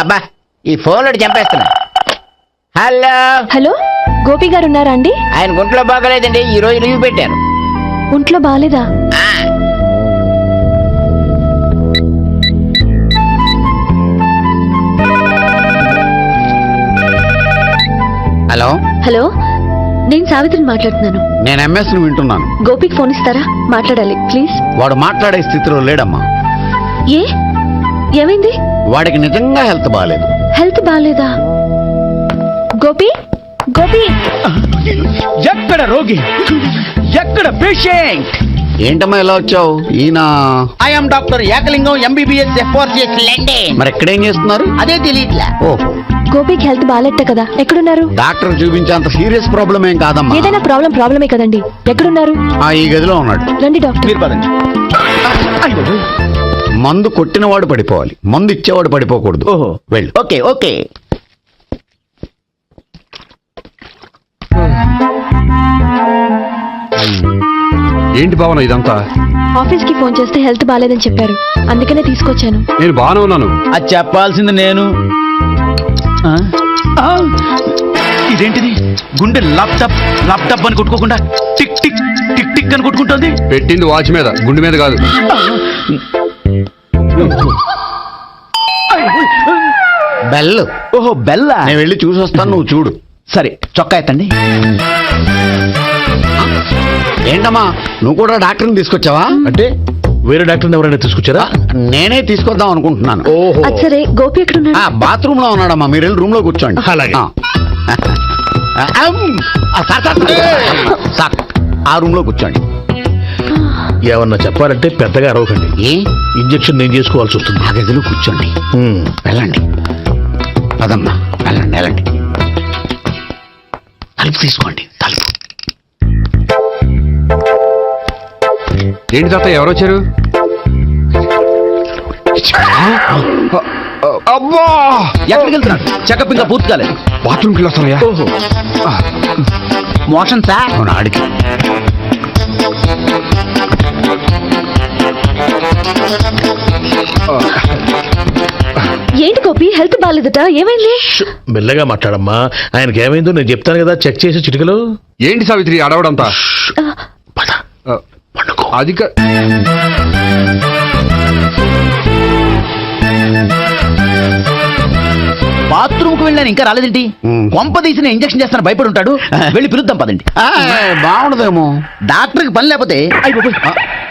అబ్బా ఈ phone చంపేస్తున్నా. Hello hello, Gopi గారు ఉన్నారా అండి? ఆయన గుంట్లో బాగలేదండి, ఈ రోజు లీవ్ పెట్టారు. ఒంట్లో బాగాలేదా? హలో హలో, నేను సావిత్రిని మాట్లాడుతున్నాను. నేను ఎంఎస్ ను వింటున్నాను. గోపికి ఫోన్ ఇస్తారా? మాట్లాడాలి ప్లీజ్. వాడు మాట్లాడే స్థితిలో లేడమ్మా. ఏ ఏమైంది? వాడికి నిజంగా హెల్త్ బాగాలేదు. హెల్త్ బాగాలేదా? గోపి గోపి, ఎక్కడ రోగి, ఎక్కడ పేషెంట్? ఏంటమ్మా ఇలా వచ్చావు? ఈయన I'm doctor Ekalingam MBBS FRCS London. మరి ఎక్కడేం చేస్తున్నారు? అదే తెలియట్లా. ఓహో, గోపికి హెల్త్ బాగాలేట కదా, ఎక్కడున్నారు? డాక్టర్ చూపించేంత సీరియస్ ప్రాబ్లం ఏం కాదమ్మా. ఏదైనా ప్రాబ్లమే కదండి. ఎక్కడున్నారు? ఈ గదిలో ఉన్నాడు. రండి డాక్టర్. మీరు పదండి. మందు కొట్టినవాడు పడిపోవాలి, మందు ఇచ్చేవాడు పడిపోకూడదు. ఓహో, వెళ్ళు. Okay okay. ఏంటి భావన ఇదంతా? ఆఫీస్ కి ఫోన్ చేస్తే హెల్త్ బాగాలేదని చెప్పారు, అందుకనే తీసుకొచ్చాను. నేను బాగానే ఉన్నాను. అది చెప్పాల్సింది నేను. ఇదేంటిది? గుండె లాప్టాప్ లాప్టాప్ అని కొట్టుకోకుండా టిక్ టిక్ టిక్ టిక్ అని కొట్టుకుంటుంది. పెట్టింది వాచ్ మీద, గుండె మీద కాదు. బెల్. ఓహో, బెల్లా. నేను వెళ్ళి చూసి వస్తాను, నువ్వు చూడు. సరే, చొక్కా ఎత్తండి. ఏంటమ్మా, నువ్వు కూడా డాక్టర్ని తీసుకొచ్చావా? అంటే వేరే డాక్టర్ని ఎవరైనా తీసుకొచ్చారా? నేనే తీసుకొద్దాం అనుకుంటున్నాను. ఓహో, అది సరే, గోపి ఎక్కడున్నాడు? బాత్రూమ్ లో ఉన్నాడమ్మా, మీరు వెళ్ళి రూమ్ లో కూర్చోండి. అలాగే. సార్, ఆ రూమ్ లో కూర్చోండి. ఏమన్నా చెప్పాలంటే పెద్దగా అరవకండి. ఏ ఇంజెక్షన్ నేను చేసుకోవాల్సి వస్తుంది. ఆ గదిలో కూర్చోండి. వెళ్ళండి, పదమ్మా, వెళ్ళండి వెళ్ళండి. తలుపు తీసుకోండి, తలుపు. ఏంటి తాత, ఎవరు వచ్చారు? అబ్బా, ఎక్కడికి వెళ్తున్నాడు? చెకప్ ఇంకా పూర్తి కాలేదు. బాత్రూమ్కి వెళ్ళొస్తానయ్యా. ఓహో, మోషన్ సార్. అవును, ఆడికి. ఏంటి గోపి, హెల్త్ బాగాలేదట, ఏమైంది? మెల్లగా మాట్లాడమ్మా. ఆయనకి ఏమైందో నేను చెప్తాను కదా, చెక్ చేసి చిటికలు. ఏంటి సావిత్రి అడవడంతా? పద, పండుకో. అది బాత్రూమ్ కు వెళ్ళాను, ఇంకా రాలేదేంటి? కొంప తీసిన ఇంజక్షన్ చేస్తాను భయపడి ఉంటాడు. వెళ్ళి పిలుద్దాం పదండి. బాగుండదేమో. డాక్టర్కి పని లేకపోతే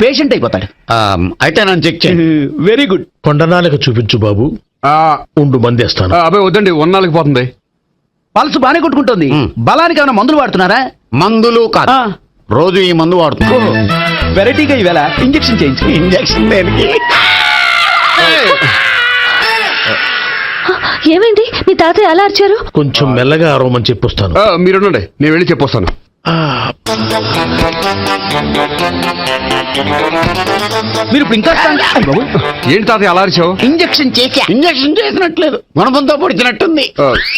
పేషెంట్ అయిపోతాడు. అయితే నన్ను చెక్ చేయండి. Very good. కొండనాలకు చూపించు బాబు. ఉండు, మందేస్తాను. అబ్బాయి వద్దండి, ఉన్నాళ్ళకి పోతుంది. పల్స్ బానే కొట్టుకుంటుంది. బలానికి ఏమైనా మందులు వాడుతున్నారా? మందులు కాదు, రోజు ఈ మందు వాడుతున్నాను. వెరైటీగా ఈవేళ ఇంజక్షన్ చేయించు. ఇంజక్షన్ దేనికి? ఏమైంది? మీ తాతయ్య అలా అరిచారు? కొంచెం మెల్లగా అరవమని చెప్పొస్తాను. మీరుండండి, నేను వెళ్ళి చెప్పొస్తాను. మీరు ఇప్పుడు ఇంకా ఏంటి తాత అలా అరిచావు? ఇంజక్షన్ చేశా. ఇంజక్షన్ చేసినట్లేదు, గుణపంతో పొడిచినట్టుంది.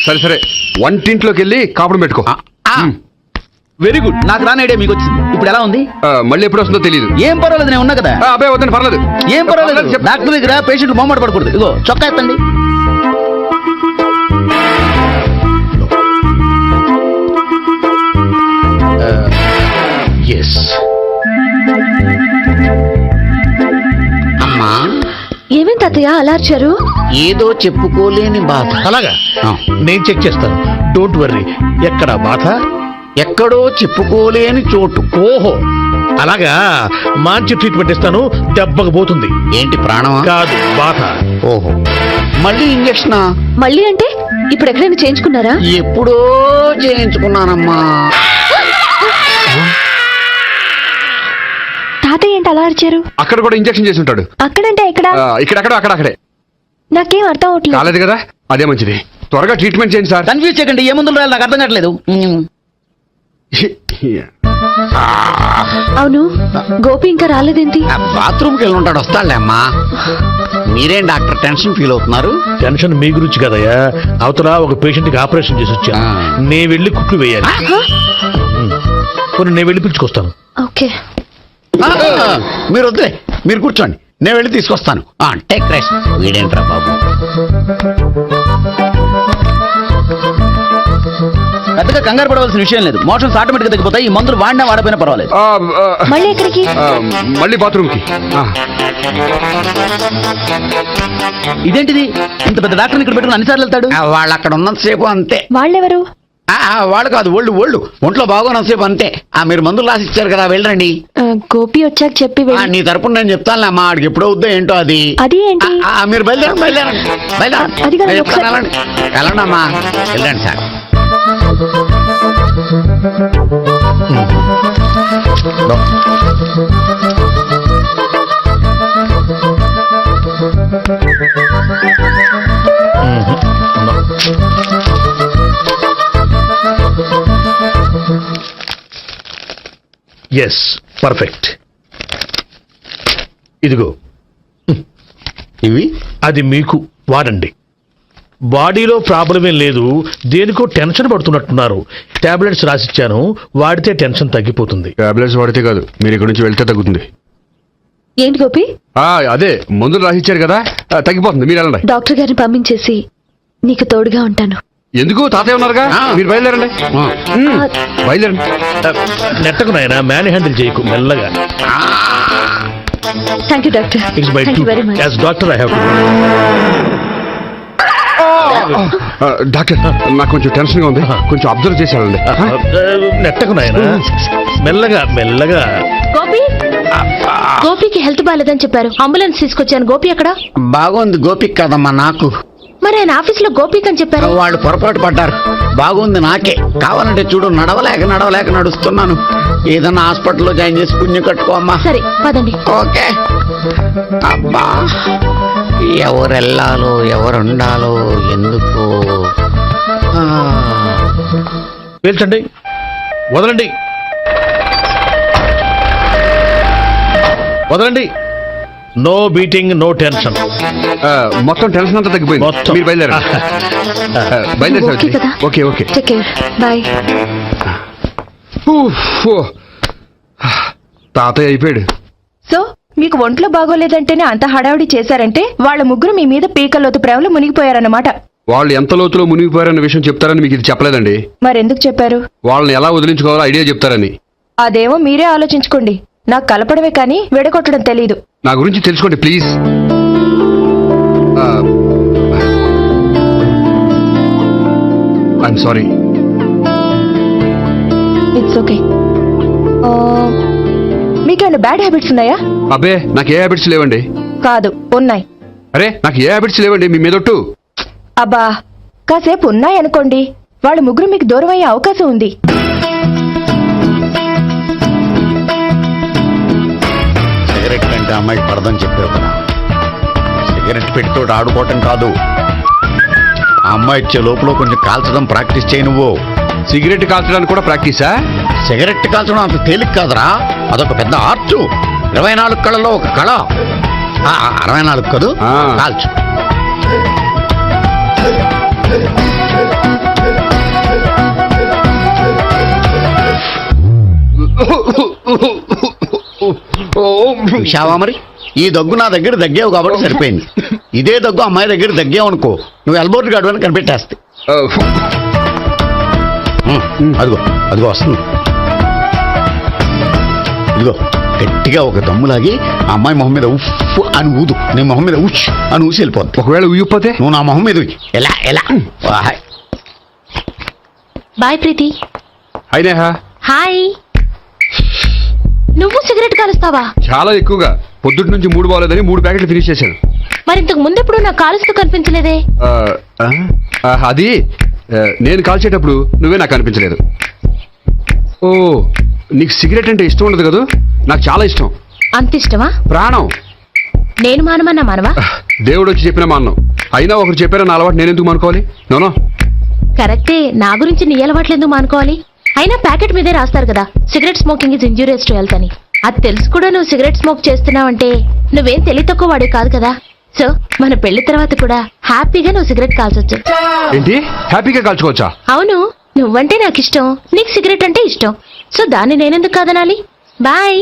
సరే సరే, వంటింట్లోకి వెళ్ళి కాపుడు పెట్టుకో. Very good. నాకు రాని ఐడియా మీకు వచ్చింది. ఇప్పుడు ఎలా ఉంది? మళ్ళీ ఎప్పుడు వస్తుందో తెలియదు. ఏం పర్వాలేదు, నేను ఉన్నా కదా. అబ్బాయి వద్దండి, పర్లేదు. ఏం పర్వాలేదు. డాక్టర్ దగ్గర పేషెంట్ మొహమాట పడకూడదు. ఇగో చొక్కా ఎత్తండి. ఎస్. అమ్మా, ఏమైంది తాతయ్య అలా అరిచారు? ఏదో చెప్పుకోలేని బాధ. అలాగా, ఆ. నేను చెక్ చేస్తాను. Don't worry. ఎక్కడ బాధ? ఎక్కడో చెప్పుకోలేని చోటు. ఓహో, అలాగా. మంచి ట్రీట్మెంట్ ఇస్తాను, దెబ్బకు పోతుంది. ఏంటి, ప్రాణమా? కాదు, బాధ. ఓహో, మళ్ళీ ఇంజక్షనా? మళ్ళీ అంటే ఇప్పుడు ఎక్కడైనా చేయించుకున్నారా? ఎప్పుడో చేయించుకున్నానమ్మా. తాతయ్య ఏంటి అలా అరిచారు? అక్కడ కూడా ఇంజక్షన్ చేసి ఉంటాడు. అక్కడంటే ఎక్కడ? ఇక్కడెక్కడో అక్కడక్కడే. నాకేం అర్థం అవట్లేదు. కాలేదు కదా, అదే మంచిది. త్వరగా ట్రీట్మెంట్ చేయండి సార్. కన్ఫ్యూజ్ చేయకండి. ఏ మందులు రాయాలి నాకు అర్థం కావట్లేదు. అవును, గోపి ఇంకా రాలేదేంటి? బాత్రూమ్కి వెళ్ళి ఉంటాడు, వస్తాడులే అమ్మా. మీరేం డాక్టర్ టెన్షన్ ఫీల్ అవుతున్నారు? టెన్షన్ మీ గురించి కదయ్యా. అవతల ఒక పేషెంట్ కి ఆపరేషన్ చేసి వచ్చా. నేను వెళ్ళి కుట్లు వేయాలి. నేను వెళ్ళి పిలుచుకొస్తాను. ఓకే. మీరు వద్దులే, మీరు కూర్చోండి, నేను వెళ్ళి తీసుకొస్తాను. Take rest. వీడేంట్రా బాబు. పెద్దగా కంగారు పడవలసిన విషయం లేదు. మోషన్స్ ఆటోమేటిక్ గా తగ్గిపోతాయి. ఈ మందులు వాడినా వాడపోయినా పర్వాలేదు. మళ్ళీ ఎక్కడికి? మళ్ళీ బాత్రూమ్ కి. ఇదేంటిది, ఇంత పెద్ద డాక్టర్ ఇక్కడ పెట్టుకుని అన్నిసార్లు వెళ్తాడు? వాళ్ళు అక్కడ ఉన్నంతసేపు అంతే. వాళ్ళెవరు? వాళ్ళు కాదు, ఒళ్ళు ఒంట్లో బాగోనంతసేపు అంతే. మీరు మందులు రాసి ఇచ్చారు కదా, వెళ్ళండి. గోపి వచ్చాక చెప్పి నీ తరపున నేను చెప్తానులే అమ్మా, ఆడికి ఎప్పుడు అవుద్దో ఏంటో అది. అది ఏంటి? మీరు బయలుదేరండి. అది కాదు, నేను ఒకసారి- చెప్తాను, వెళ్ళండి అమ్మా, వెళ్ళండి సార్. Yes, perfect. ఇదిగో ఇవి అది మీకు వాడండి. బాడీలో ప్రాబ్లం ఏం లేదు, దేనికో టెన్షన్ పడుతున్నట్టున్నారు. టాబ్లెట్స్ రాసిచ్చాను, వాడితే టెన్షన్ తగ్గిపోతుంది. టాబ్లెట్స్ వాడితే కాదు, మీరు ఇక్కడ నుంచి వెళ్తే తగ్గుతుంది. ఏంటి గోపి? అదే మందులు రాసిచ్చారు కదా, తగ్గిపోతుంది. మీరు వెళ్ళండి. డాక్టర్ గారిని పంపించేసి నీకు తోడుగా ఉంటాను. ఎందుకు? తాతయ్య ఉన్నారుగా, మీరు బయలుదేరండి. బయలుదేరండి. నెట్టకు నాయన, మ్యాన్ హ్యాండిల్ చేయకు, మెల్లగా. Thank you doctor. It's my thank you very much. As doctor I have to. Doctor, నాకు కొంచెం టెన్షన్ గా ఉంది, కొంచెం అబ్జర్వ్ చేసి వెళ్ళండి. నెట్టకు నాయన, మెల్లగా మెల్లగా. గోపి, గోపికి హెల్త్ బాగాలేదని చెప్పారు, అంబులెన్స్ తీసుకొచ్చాను. గోపి ఎక్కడ? బాగుంది గోపిక్ కదమ్మా నాకు. మరి ఆయన ఆఫీస్ లో గోపిక్ అని చెప్పారు. వాళ్ళు పొరపాటు పడ్డారు. బాగుంది నాకే. కావాలంటే చూడు, నడవలేక నడుస్తున్నాను. ఏదన్నా హాస్పిటల్లో జాయిన్ చేసి పుణ్యం కట్టుకోమ్మా. సరే పదండి. ఓకే. అబ్బా, ఎవరెళ్ళాలో ఎవరుండాలో ఎందుకు. పేల్చండి, వదలండి, వదలండి. No beating, no tension. మొత్తం టెన్షన్ అంతా తగ్గిపోయింది. మొత్తం. మీరు బయలుదేరండి. ఓకే కదా? Okay okay. Take care, bye. తాతయ్య అయిపోయాడు. సో మీకు ఒంట్లో బాగోలేదంటేనే అంత హడావుడి చేశారంటే వాళ్ళ ముగ్గురు మీ మీద పీకల్లోతు ప్రేమలో మునిగిపోయారన్నమాట. వాళ్ళు ఎంత లోతులో మునిగిపోయారన్న విషయం చెప్తారని మీకు ఇది చెప్పలేదండి. మరెందుకు చెప్పారు? వాళ్ళని ఎలా వదిలించుకోవాలో ఐడియా చెప్తారని. అదేమో మీరే ఆలోచించుకోండి. నాకు కలపడమే కానీ విడగొట్టడం తెలీదు. నా గురించి తెలుసుకోండి please. I'm sorry. It's okay. మీకేమైనా బ్యాడ్ హ్యాబిట్స్ ఉన్నాయా? అబ్బే, నాకు ఏ హ్యాబిట్స్ లేవండి. కాదు, ఉన్నాయి. అరే, నాకు ఏ హ్యాబిట్స్ లేవండి, మీ మీదొట్టు. అబ్బా, కాసేపు ఉన్నాయనుకోండి, వాళ్ళ ముగ్గురు మీకు దూరం అయ్యే అవకాశం ఉంది. సిగరెట్ కంటే అమ్మాయికి పడదని చెప్పావు కదా. సిగరెట్ పెట్టితో ఆడుకోవటం కాదు, ఆ అమ్మాయి ఇచ్చే లోపల కొంచెం కాల్చడం ప్రాక్టీస్ చేయి నువ్వు. సిగరెట్ కాల్చడానికి కూడా ప్రాక్టీసా? సిగరెట్ కాల్చడం అంత తేలిక కాదురా, అదొక పెద్ద ఆర్ట్. 24 కళలో ఒక కళ. 64 కాదు, కాల్చు. చూశావా మరి, ఈ దగ్గు నా దగ్గర దగ్గేవు కాబట్టి సరిపోయింది. ఇదే దగ్గు అమ్మాయి దగ్గర దగ్గేవు అనుకో, నువ్వు ఎల్బోర్డ్ గార్డు అని కనిపెట్టేస్తే. అదిగో వస్తుంది. ఇదిగో గట్టిగా ఒక దమ్ములాగి ఆ అమ్మాయి మొహం మీద ఉఫ్ అని ఊదు, నీ మొహం మీద ఉచ్ అని ఊసి వెళ్ళిపోద్ది. ఒకవేళ ఊయకపోతే నువ్వు నా మొహం మీద ఎలా బాయ్ ప్రీతి. అయినా హాయ్. నువ్వు సిగరెట్ కాలుస్తావా? చాలా ఎక్కువగా. పొద్దుటి నుంచి 3 బాగోలేదని 3 ప్యాకెట్లు ఫినిష్ చేశాను. మరి ఇంతకు ముందెప్పుడు నాకు కాలుస్తూ కనిపించలేదే? అది నేను కాల్చేటప్పుడు నువ్వే నాకు అనిపించలేదు. ఓ, నీకు సిగరెట్ అంటే ఇష్టం ఉండదు కదా? నాకు చాలా ఇష్టం. అంత ఇష్టమా? ప్రాణం. నేను మానమన్నా మానవా? దేవుడు వచ్చి చెప్పినా మానం. అయినా ఒకరు చెప్పారా నా అలవాటు నేను ఎందుకు మానుకోవాలి? నోనో. కరెక్టే, నా గురించి నీ అలవాట్లు ఎందుకు మానుకోవాలి? అయినా ప్యాకెట్ మీదే రాస్తారు కదా, cigarette smoking is injurious to health అని. అది తెలుసు కూడా నువ్వు సిగరెట్ స్మోక్ చేస్తున్నావంటే నువ్వేం తెలివి తక్కువ వాడు కాదు కదా. సో మన పెళ్లి తర్వాత కూడా హ్యాపీగా నువ్వు సిగరెట్ కాల్చొచ్చు. ఏంటి, హ్యాపీగా కాల్చుకోవచ్చా? అవును, నువ్వంటే నాకు ఇష్టం, నీకు సిగరెట్ అంటే ఇష్టం. సో దాన్ని నేనెందుకు కాదనాలి? బాయ్.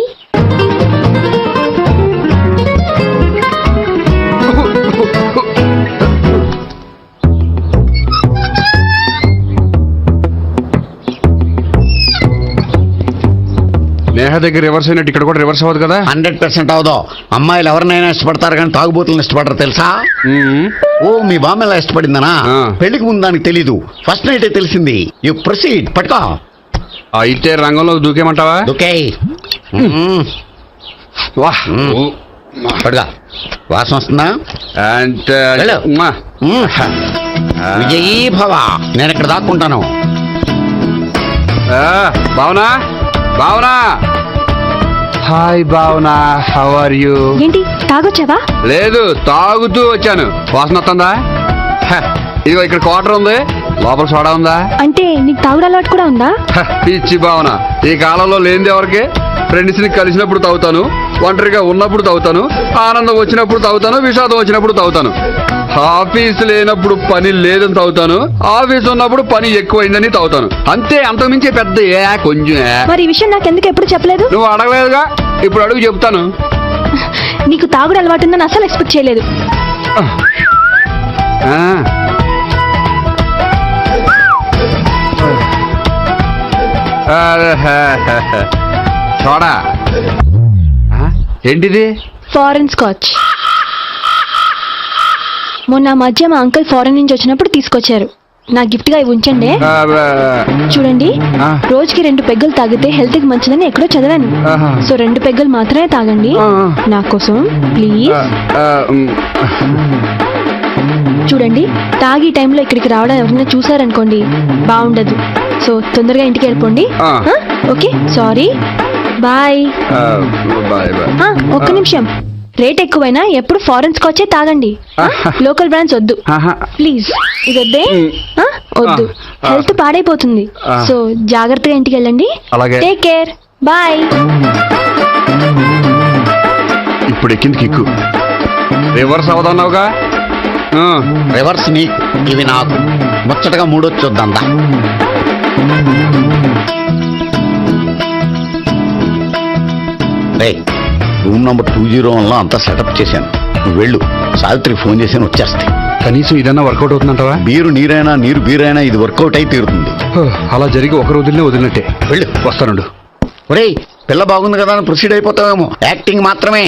నేహ దగ్గర రివర్స్ అయినట్టు ఇక్కడ కూడా రివర్స్ అవ్వదు కదా? 100% అవదో. అమ్మాయిలు ఎవరినైనా ఇష్టపడతారు కానీ తాగుబోతులను ఇష్టపడరు తెలుసా? ఓ మీ బామ్మ ఎలా ఇష్టపడిందనా? పెళ్లికి ముందు దానికి తెలీదు, ఫస్ట్ నైటే తెలిసింది. You proceed. పట్టుకో. అయితే రంగంలో దూకేమంటావా? ఓకే. వాహ్ పడుగా. వాసన వస్తుందా? వెళ్ళు. విజయీ భవ. నేను ఇక్కడ దాక్కుంటాను. Bhavana, Bhavana. Hi Bhavana, how are you? ఏంటి తాగొచ్చావా? లేదు, తాగుతూ వచ్చాను. వాసన వస్తుందా? ఇదిగో ఇక్కడ క్వార్టర్ ఉంది, లోపల సోడా ఉందా? అంటే నీకు తాగుడు అలవాటు కూడా ఉందా? పిచ్చి భావన, ఈ కాలంలో లేనిది ఎవరికి? ఫ్రెండ్స్ ని కలిసినప్పుడు తాగుతాను, ఒంటరిగా ఉన్నప్పుడు తాగుతాను, ఆనందం వచ్చినప్పుడు తాగుతాను, విషాదం వచ్చినప్పుడు తాగుతాను. ఆఫీస్ లేనప్పుడు పని లేదని తాగుతాను, ఆఫీస్ ఉన్నప్పుడు పని ఎక్కువైందని తాగుతాను. అంతే, అంతకుమించే పెద్ద కొంచెం. మరి ఈ విషయం నాకెందుకు ఎప్పుడు చెప్పలేదు? నువ్వు అడగలేదుగా, ఇప్పుడు అడుగు చెప్తాను. నీకు తాగుడు అలవాటు ఉందని అసలు ఎక్స్పెక్ట్ చేయలేదు. చూడా. ఏంటిది? Foreign scotch. మొన్న మధ్య మా అంకుల్ ఫారెన్ నుంచి వచ్చినప్పుడు తీసుకొచ్చారు. నా గిఫ్ట్ గా ఇవి ఉంచండి. చూడండి, రోజుకి 2 పెగ్గులు తాగితే హెల్త్ కి మంచిదని ఎక్కడో చదివాను. సో 2 పెగ్గులు మాత్రమే తాగండి నా కోసం ప్లీజ్. చూడండి, తాగి టైంలో ఇక్కడికి రావడం ఎవరైనా చూసారనుకోండి బాగుండదు. సో తొందరగా ఇంటికి వెళ్ళిపోండి. Okay, sorry, bye. ఒక్క నిమిషం, రేట్ ఎక్కువైనా ఎప్పుడు ఫారెన్ స్కాచే తాగండి. లోకల్ బ్రాండ్స్ వద్దు ప్లీజ్. ఇది వద్దే, వద్దు, హెల్త్ పాడైపోతుంది. సో జాగ్రత్తగా ఇంటికి వెళ్ళండి. Take care, bye. ఇప్పుడు ఎక్కింది కిక్కు. రివర్స్ అవదన్నావుగా? రివర్స్ నీకు, ఇవి నాకు. ముచ్చటగా మూడొచ్చి చూద్దాందా. రే, రూమ్ నంబర్ 201లో అంతా సెటప్ చేశాను. నువ్వు వెళ్ళు, సావిత్రికి ఫోన్ చేసి వచ్చేస్తాయి. కనీసం ఇదన్నా వర్కౌట్ అవుతుందంటావా? బీరు నీరైనా, నీరు బీరైనా ఇది వర్కౌట్ అయి తీరుతుంది. అలా జరిగి ఒక రోజులనే వదిలినట్టే. వెళ్ళు. వస్తానుండు. ఒరేయ్, పిల్ల బాగుంది కదా అని ప్రొసీడ్ అయిపోతావేమో. యాక్టింగ్ మాత్రమే.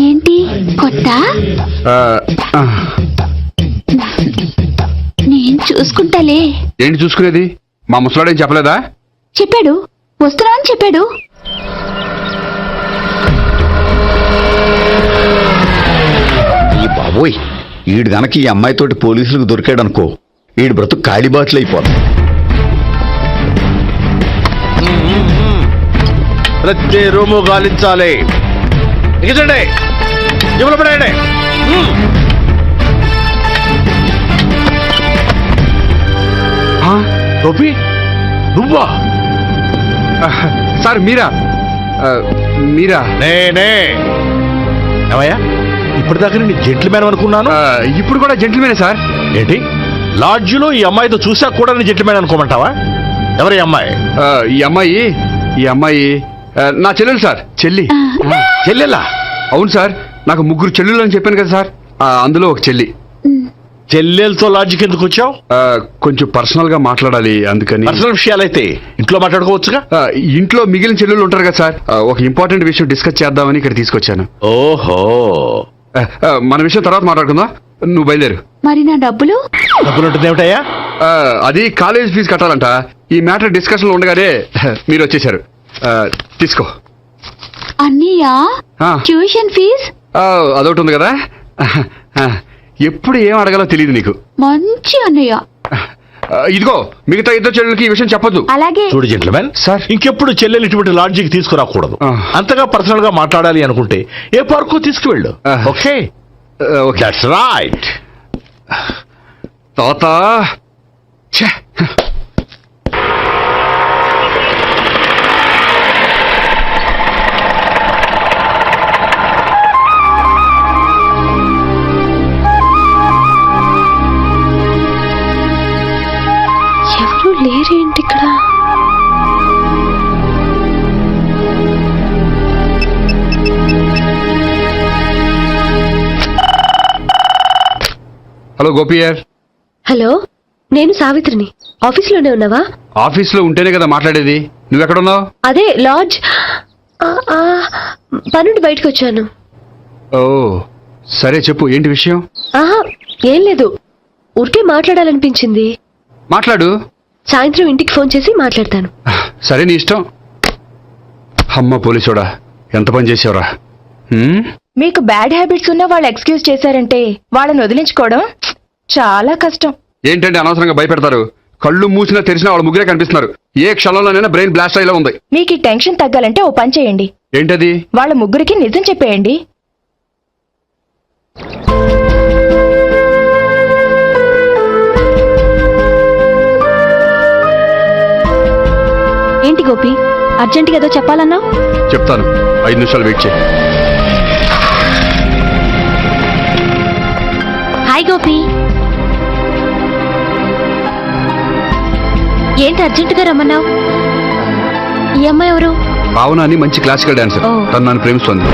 ఏంటి కొత్త? నేను చూసుకుంటాలే. ఏంటి చూసుకునేది? మా ముసలాడేం చెప్పలేదా? చెప్పాడు, వస్తున్నా అని చెప్పాడు. ఈ బాబోయ్, ఈడు గనక ఈ అమ్మాయితోటి పోలీసులకు దొరికాడు అనుకో, ఈడు బ్రతుకు కాళీబాట్లు అయిపోతుంది. ప్రతి రూము గాలించాలి. ఎగచండి, జబ్బులు పడేయండి. గోపి, నువ్వా? సార్ మీరా? మీరా? నేనే. ఏమయ్యా, ఇప్పటిదాకా నేను జెంట్లమ్యాన్ అనుకున్నాను. ఇప్పుడు కూడా జెంట్లమేనే సార్. ఏంటి, లాడ్జిలో ఈ అమ్మాయితో చూసాక కూడా నేను జెంట్లమ్యాన్ అనుకోమంటావా? ఎవరి అమ్మాయి? ఈ అమ్మాయి నా చెల్లెలు సార్. చెల్లి. చెల్లెలా? అవును సార్, నాకు 3 చెల్లెలు అని చెప్పాను కదా సార్, అందులో ఒక చెల్లి. చెల్లెలతో లాడ్జికి ఎందుకు వచ్చావు? కొంచెం పర్సనల్ గా మాట్లాడాలి, అందుకని. పర్సనల్ విషయాలైతే ఇంట్లో మాట్లాడుకోవచ్చుగా. ఇంట్లో మిగిలిన చెల్లెలు ఉంటారు కదా సార్, ఒక ఇంపార్టెంట్ విషయం డిస్కస్ చేద్దామని ఇక్కడ తీసుకొచ్చాను. ఓహో, మన విషయం తర్వాత మాట్లాడుకుందాం, నువ్వు బయలుదేరు. మరి నా డబ్బులు? డబ్బులు ఉంటుంది ఏమిటయ్యా? అది కాలేజ్ ఫీజు కట్టాలంట. ఈ మ్యాటర్ డిస్కషన్ ఉండగానే మీరు వచ్చేసారు. తీసుకో. అన్నయ్యా, ట్యూషన్ ఫీజ్? అదొకటి ఉంది కదా. ఎప్పుడు ఏం అడగాలో తెలియదు నీకు. మంచి అన్నయ్య. ఇదిగో మిగతా ఇద్దరు చెల్లెలకి ఈ విషయం చెప్పొద్దు. అలాగే. చూడు జెంట్లమెన్, సార్. ఇంకెప్పుడు చెల్లెలు ఇటువంటి లాడ్జికి తీసుకురాకూడదు. అంతగా పర్సనల్ గా మాట్లాడాలి అనుకుంటే ఏ పార్కు తీసుకువెళ్ళు. Okay, okay. That's right. తాత ఛే. ఎవరు లేరేంటి ఇక్కడ? హలో గోపియర్. హలో, నేను సావిత్రిని. ఆఫీస్లోనే ఉన్నావా? ఆఫీస్లో ఉంటేనే కదా మాట్లాడేది. నువ్వెక్కడున్నావు? అదే లాడ్జ్. పనుండి బయటకు వచ్చాను. ఓ సరే, చెప్పు ఏంటి విషయం? ఆహా, ఏం లేదు, ఊరికే మాట్లాడాలనిపించింది. మాట్లాడు. సాయంత్రం ఇంటికి ఫోన్ చేసి మాట్లాడతాను. సరే, నీ ఇష్టం. అమ్మ పోలీసోడా, ఎంత పని చేసావురా. మీకు బ్యాడ్ హ్యాబిట్స్ ఉన్న వాళ్ళు ఎక్స్క్యూజ్ చేశారంటే వాళ్ళని వదిలించుకోవడం చాలా కష్టం. ఏంటంటే అనవసరంగా భయపెడతారు. కళ్ళు మూసినా తెరిచినా వాళ్ళ ముగ్గురే కనిపిస్తున్నారు. ఏ క్షణంలోనైనా బ్రెయిన్ బ్లాస్ట్ అయ్యేలా ఉంది. మీకు ఈ టెన్షన్ తగ్గాలంటే ఓ పని చేయండి. ఏంటది? వాళ్ళ ముగ్గురికి నిజం చెప్పేయండి. ఏంటి గోపి, అర్జెంటుగా ఏదో చెప్పాలన్నావు? చెప్తాను, 5 నిమిషాలు వెయిట్ చేయి. హాయ్ గోపి. ఏంటి అర్జెంటుగా రమ్మన్నావు? ఈ అమ్మాయి ఎవరు? భావన అని మంచి క్లాసికల్ డాన్సర్. ఓ. తను నన్ను ప్రేమిస్తోంది.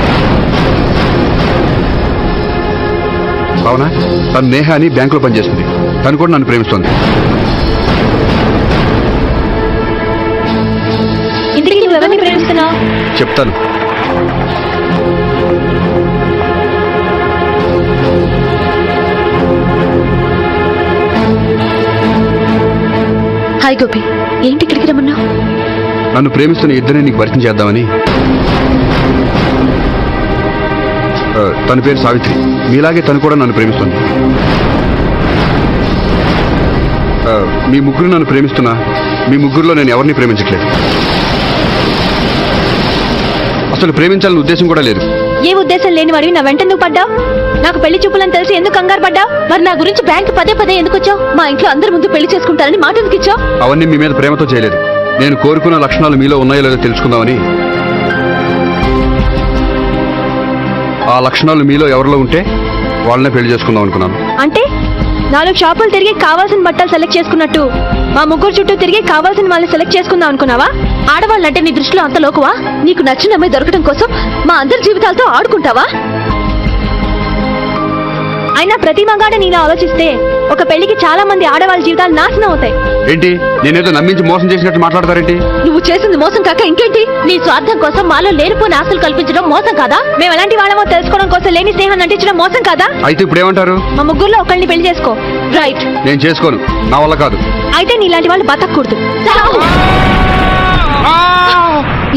భావన, తను నేహ అని బ్యాంకులో పనిచేస్తుంది. తను కూడా నన్ను ప్రేమిస్తోంది. ఇంటికి ఎవరిని ప్రేమిస్తున్నావు? చెప్తాను. హాయ్ గోపి, ఏంటి ఇక్కడికి రమ్మన్నావు? నన్ను ప్రేమిస్తున్న ఇద్దరిని నీకు పరిచయం చేద్దామని. తన పేరు సావిత్రి. మీలాగే తను కూడా నన్ను ప్రేమిస్తుంది. మీ ముగ్గురు నన్ను ప్రేమిస్తున్నా మీ ముగ్గురులో నేను ఎవరిని ప్రేమించట్లేదు. అసలు ప్రేమించాలని ఉద్దేశం కూడా లేదు. ఏ ఉద్దేశం లేని వాడివి నా వెంట నువ్వు పడ్డావు? నాకు పెళ్లి చూపులని తెలిసి ఎందుకు కంగారు పడ్డావు? మరి నా గురించి బ్యాంక్ పదే పదే ఎందుకు వచ్చావు? మా ఇంట్లో అందరి ముందు పెళ్లి చేసుకుంటారని మాట ఎందుకు ఇచ్చావు? అవన్నీ మీ మీద ప్రేమతో చేయలేదు. నేను కోరుకున్న లక్షణాలు మీలో ఉన్నాయో లేదో తెలుసుకుందామని. ఆ లక్షణాలు మీలో ఎవరిలో ఉంటే వాళ్ళనే పెళ్లి చేసుకుందాం అనుకున్నాను. అంటే 4 షాపులు తిరిగి కావాల్సిన బట్టలు సెలెక్ట్ చేసుకున్నట్టు మా ముగ్గురు చుట్టూ తిరిగి కావాల్సిన వాళ్ళని సెలెక్ట్ చేసుకుందాం అనుకున్నావా? ఆడవాళ్ళంటే నీ దృష్టిలో అంత లోకువా? నీకు నచ్చిన అమ్మాయి దొరకడం కోసం మా అందరి జీవితాలతో ఆడుకుంటావా? అయినా ప్రతి మగాడ నీలా ఆలోచిస్తే ఒక పెళ్లికి చాలా మంది ఆడవాళ్ళ జీవితాలు నాశనం అవుతాయి. ఏంటి, నేనేదో నమ్మించి మోసం చేసినట్టు మాట్లాడతారేంటి? నువ్వు చేసింది మోసం కాక ఇంకేంటి? నీ స్వార్థం కోసం మాలో లేనిపోని ఆశలు కల్పించడం మోసం కాదా? మేము ఎలాంటి వాళ్ళమో తెలుసుకోవడం కోసం లేని స్నేహాన్ని నటించడం మోసం కాదా? అయితే ఇప్పుడు ఏమంటారు? మా ముగ్గురులో ఒకళ్ళని పెళ్లి చేసుకో. రైట్. నేను చేసుకోను, నా వల్ల కాదు. అయితే నీలాంటి వాళ్ళు బతకూడదు.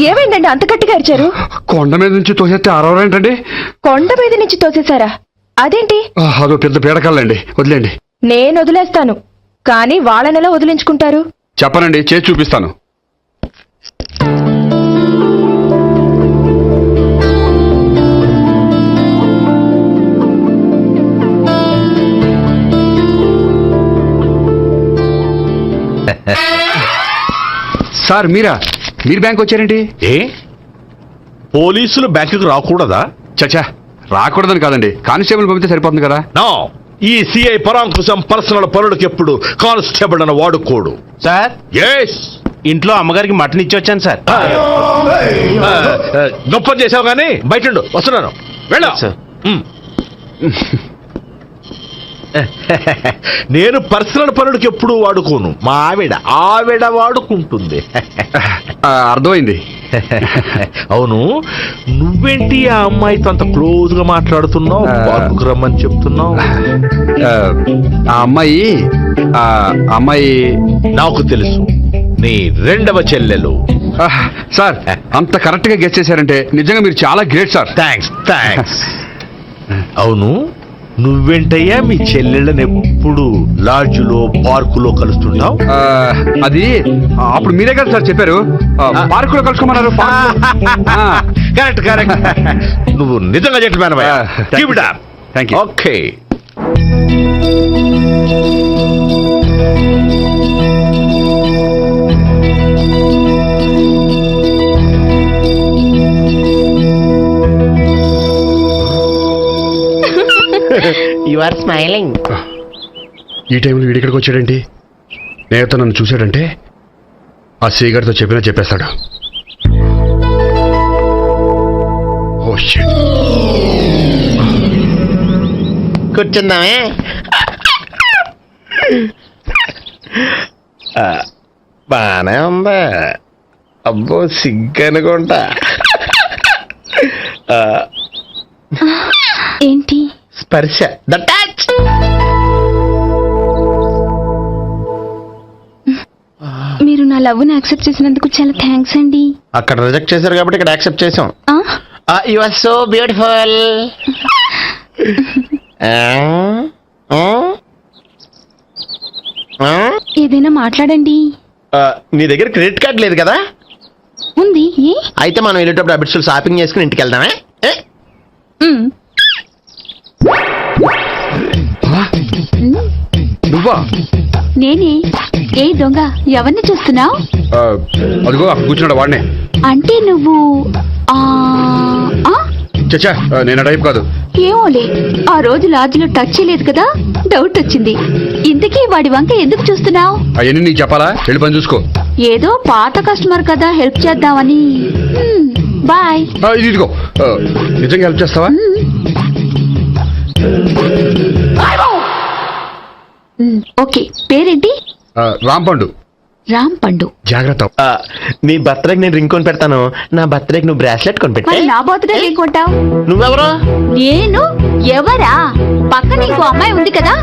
ఏమైందండి అంత గట్టిగా అరిచారు? కొండ మీద నుంచి తోసేస్తే అరవరేంటండి? కొండ మీద నుంచి తోసేశారా? అదేంటి? అదో పెద్ద పీడకాలండి, వదిలేండి. నేను వదిలేస్తాను, కానీ వాళ్ళనెలా వదిలించుకుంటారు? చెప్పనండి, చేసి చూపిస్తాను. సార్, మీరు బ్యాంక్ వచ్చారేంటి? ఏ పోలీసులు బ్యాంకుకు రాకూడదా? చచ్చా, రాకూడదని కాదండి, కానిస్టేబుల్ పంపితే సరిపోతుంది కదా. నో, ఈ సిఐ పరాంకుశం పర్సనల్ పనులకు ఎప్పుడు కానిస్టేబుల్ అని వాడుకోడు. సార్, ఎస్, ఇంట్లో అమ్మగారికి మటన్ ఇచ్చి వచ్చాను సార్. గొప్ప చేసావు కానీ బయట వస్తున్నాను, వెళ్ళా. సార్. నేను పర్సనల్ పనులకు ఎప్పుడు వాడుకోను. మా ఆవిడ వాడుకుంటుంది. అర్థమైంది. అవును, నువ్వేంటి ఆ అమ్మాయితో అంత క్లోజ్ గా మాట్లాడుతున్నావు? పార్కుకు రమ్మని చెప్తున్నావు. ఆ అమ్మాయి నాకు తెలుసు, నీ రెండవ చెల్లెలు. సార్, అంత కరెక్ట్ గా గెస్ చేశారంటే నిజంగా మీరు చాలా గ్రేట్ సార్. థ్యాంక్స్. అవును, నువ్వేంటయ్యా మీ చెల్లెళ్ళని ఎప్పుడు లాడ్జ్లో పార్కులో కలుస్తుంటావు? అది అప్పుడు మీరే కదా సార్ చెప్పారు పార్కులో కలుసుకోమన్నారు. Correct correct. నువ్వు నిజంగా జెంటిల్‌మ్యాన్ అయ్యా. Keep it up. Thank you. Okay. You are smiling. ఈ టైంలో వీడిక్కడికి వచ్చాడేంటి? నేత నన్ను చూశాడంటే ఆ సీగారితో చెప్పేస్తాడు. Oh shit. కూర్చుందామే. బానే ఉందా? అబ్బో సిగ్గనుకుంటా. ఏంటి? స్పర్శ, ద టచ్. మీరు నా లవ్ ని యాక్సెప్ట్ చేసినందుకు చాలా థ్యాంక్స్ అండి. అక్కడ రిజెక్ట్ చేశారు కాబట్టి ఇక్కడ యాక్సెప్ట్ చేసాం. ఆ? You are so beautiful. ఏదైనా మాట్లాడండి. నీ దగ్గర క్రెడిట్ కార్డ్ లేదు కదా? ఉంది. ఏ? అయితే మనం వెళ్ళేటప్పుడు అబిట్స్ షాపింగ్ చేసుకుని ఇంటికి వెళ్దామే. మ్. నువ్వా? నేనే. ఏ దొంగ, ఎవరిని చూస్తున్నావు? అదిగో అక్కడ కూర్చున్నాడు వాడినే. అంటే నువ్వు ఆ ఆ? చచ్చా నేను టైప్ కాదు. ఏమోలే, ఆ రోజు లాడ్జ్లో టచ్ చేయలేదు కదా, డౌట్ వచ్చింది. ఇంతకీ వాడి వంక ఎందుకు చూస్తున్నావు? అవన్నీ నీకు చెప్పాలా? వెళ్ళి పని చూసుకో. ఏదో పాత కస్టమర్ కదా, హెల్ప్ చేద్దామని. బాయ్. ఇది ఇదిగో నిజంగా హెల్ప్ చేస్తావా? ఓకే. పేరేంటి? రాంపండు. రామ్ పండు. జాగ్రత్త. నీ బర్త్డేకి నేను రింగ్ కొని పెడతాను. నా బర్త్డేకి నువ్వు బ్రాస్లెట్ కొని పెట్టే. మరి నా బర్త్డే ఏం కొంటావు? నువ్వెవరో? నేను ఎవరా? పక్కన ఇంకో అమ్మాయి ఉంది కదా,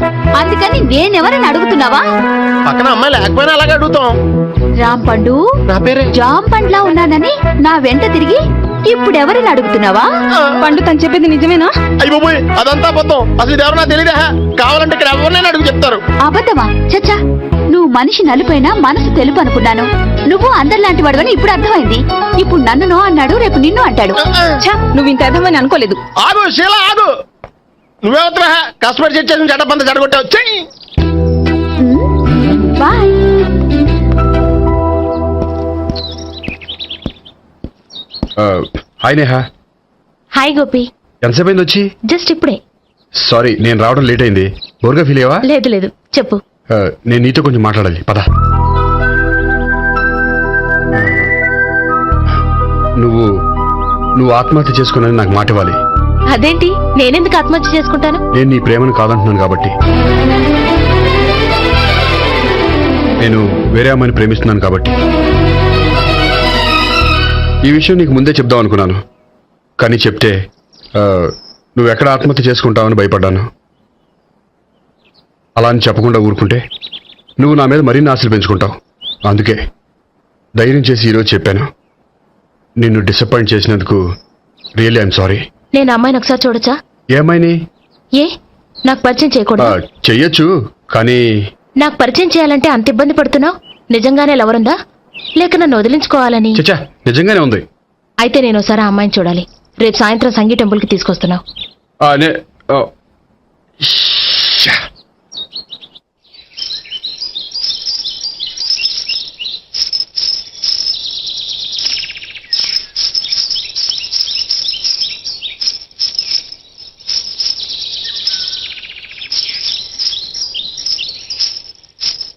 అందుకని నేనెవరని అడుగుతున్నావా? పక్కన అమ్మాయి లేకపోయినా అలాగే అడుగుతాం. రామ్ పండు, నా పేరే జామ్ పండ్లా ఉన్నానని నా వెంట తిరిగి ఇప్పుడు ఎవరిని అడుగుతున్నావా? పండు తను చెప్పేది నిజమేనా? అయ్యి బాబోయ్, అదంతా అబద్ధం. అసలు ఇది ఎవరన్నా తెలియదా? కావాలంటే ఇక్కడ ఎవరినైనా అడుగు చెప్తారు. అబద్ధమా? చచ్చా, నువ్వు మనిషి నలుపైనా మనసు తెలుపు అనుకున్నాను. నువ్వు అందరిలాంటి వాడువని ఇప్పుడు అర్థమైంది. ఇప్పుడు నన్ను నో అన్నాడు, రేపు నిన్ను అంటాడు. నువ్వు ఇంత అర్థమని అనుకోలేదు. ఆగు శీలా, ఆగు. నువ్వేవతరా కస్టమర్ చేసి చెడ్డ జడగొట్టావు. చెయ్యి. Bye. Hi Neha. Hi Gopi. ఎంతసేపు అయింది వచ్చి? జస్ట్ ఇప్పుడే. సారీ నేను రావడం లేట్ అయింది. బోర్గా ఫీల్ అయ్యావా? లేదు లేదు, చెప్పు. నేను నీతో కొంచెం మాట్లాడాలి, పద. నువ్వు ఆత్మహత్య చేసుకున్నది నాకు మాట ఇవ్వాలి. అదేంటి, నేనెందుకు ఆత్మహత్య చేసుకుంటాను? నేను నీ ప్రేమను కాదంటున్నాను కాబట్టి. నేను వేరే అమ్మాయిని ప్రేమిస్తున్నాను కాబట్టి. ఈ విషయం నీకు ముందే చెప్దాం అనుకున్నాను, కానీ చెప్తే నువ్వు ఎక్కడ ఆత్మహత్య చేసుకుంటావని భయపడ్డాను. అలా అని చెప్పకుండా ఊరుకుంటే నువ్వు నా మీద మరిన్ని ఆశలు పెంచుకుంటావు. అందుకే ధైర్యం చేసి ఈరోజు చెప్పాను. నిన్ను డిసప్పాయింట్ చేసినందుకు రియల్లీ ఐఎమ్ సారీ. నేను అమ్మాయిని ఒకసారి చూడొచ్చా? ఏమైనా ఏ, నాకు పరిచయం చేయకూడదు? చెయ్యొచ్చు, కానీ నాకు పరిచయం చేయాలంటే అంత ఇబ్బంది పడుతున్నావు? నిజంగానే లవరుందా, లేక నన్ను వదిలించుకోవాలని? చచ్చా నిజంగానే ఉంది. అయితే నేను ఒకసారి ఆ అమ్మాయిని చూడాలి. రేపు సాయంత్రం సంగీ టెంపుల్ కి తీసుకొస్తున్నావు.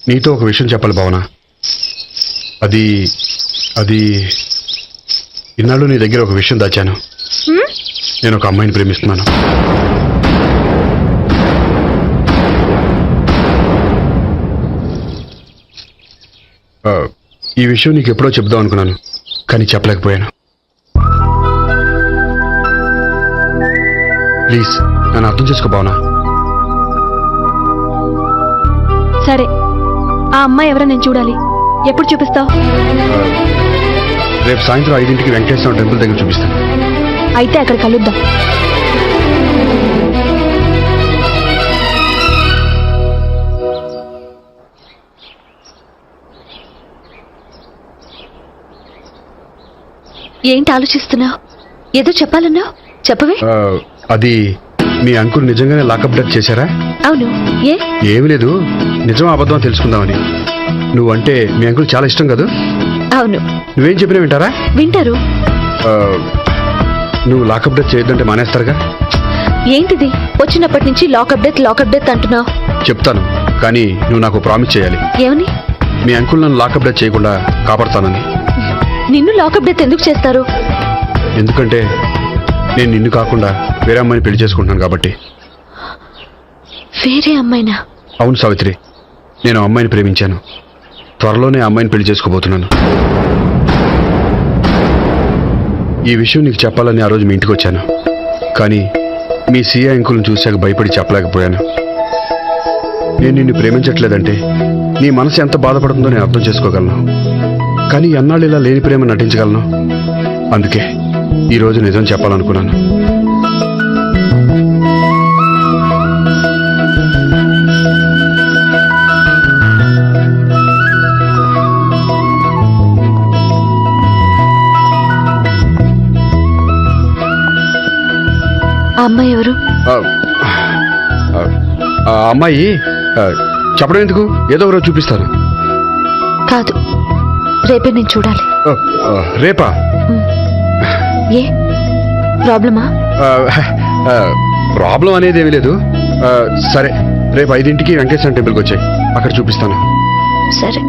నీతో ఒక విషయం చెప్పాలి భావన. అది ఇన్నాళ్ళు నీ దగ్గర ఒక విషయం దాచాను. నేను ఒక అమ్మాయిని ప్రేమిస్తున్నాను. ఈ విషయం నీకు ఎప్పుడో చెప్దాం అనుకున్నాను, కానీ చెప్పలేకపోయాను. ప్లీజ్ నన్ను అర్థం చేసుకో భావన. సరే, ఆ అమ్మాయి ఎవరో నేను చూడాలి. ఎప్పుడు చూపిస్తావు? రేపు సాయంత్రం 5ంటికి వెంకటేశ్వర టెంపుల్ దగ్గర చూపిస్తాను. అయితే అక్కడ కలుద్దాం. ఏంటి ఆలోచిస్తున్నావు? ఏదో చెప్పాలన్నావు, చెప్పవే. అది మీ అంకుల్ నిజంగానే లాకప్ డెత్ చేశారా? అవును. ఏ? ఏమీ లేదు, నిజం అబద్ధం తెలుసుకుందామని. నువ్వంటే మీ అంకుల్ చాలా ఇష్టం కదా? అవును. నువ్వేం చెప్పినా వింటారా? వింటారు. ఆ, నువ్వు లాకప్ డెత్ చేయొద్దంటే మానేస్తారుగా? ఏంటిది వచ్చినప్పటి నుంచి లాకప్ డెత్ అంటున్నావు? చెప్తాను, కానీ నువ్వు నాకు ప్రామిస్ చేయాలి. ఏమని? మీ అంకుల్ నన్ను లాకప్ డెత్ చేయకుండా కాపాడుతానని. నిన్ను లాకప్ డెత్ ఎందుకు చేస్తారు? ఎందుకంటే నేను నిన్ను కాకుండా వేరే అమ్మాయిని పెళ్లి చేసుకుంటున్నాను కాబట్టి. వేరే అమ్మాయినా? అవును సావిత్రి, నేను ఆ అమ్మాయిని ప్రేమించాను. త్వరలోనే ఆ అమ్మాయిని పెళ్లి చేసుకోబోతున్నాను. ఈ విషయం నీకు చెప్పాలని ఆ రోజు మీ ఇంటికి వచ్చాను, కానీ మీ సీఏ అంకుల్ని చూశాక భయపడి చెప్పలేకపోయాను. నేను నిన్ను ప్రేమించట్లేదంటే నీ మనసు ఎంత బాధపడుతుందో నేను అర్థం చేసుకోగలను, కానీ ఎన్నాళ్ళు ఇలా లేని ప్రేమ నటించగలను? అందుకే ఈరోజు నిజం చెప్పాలనుకున్నాను. ఆ అమ్మాయి ఎవరు? ఆ అమ్మాయి చెప్పడం ఎందుకు, ఏదో ఒకరోజు చూపిస్తాను. కాదు, రేపే నేను చూడాలి. రేపా? ఏ ప్రాబ్లమా? ప్రాబ్లం అనేది ఏమీ లేదు. సరే, రేపు 5 గంటలకి వెంకటేశ్వర టెంపుల్కి వచ్చాయి, అక్కడ చూపిస్తాను. సరే.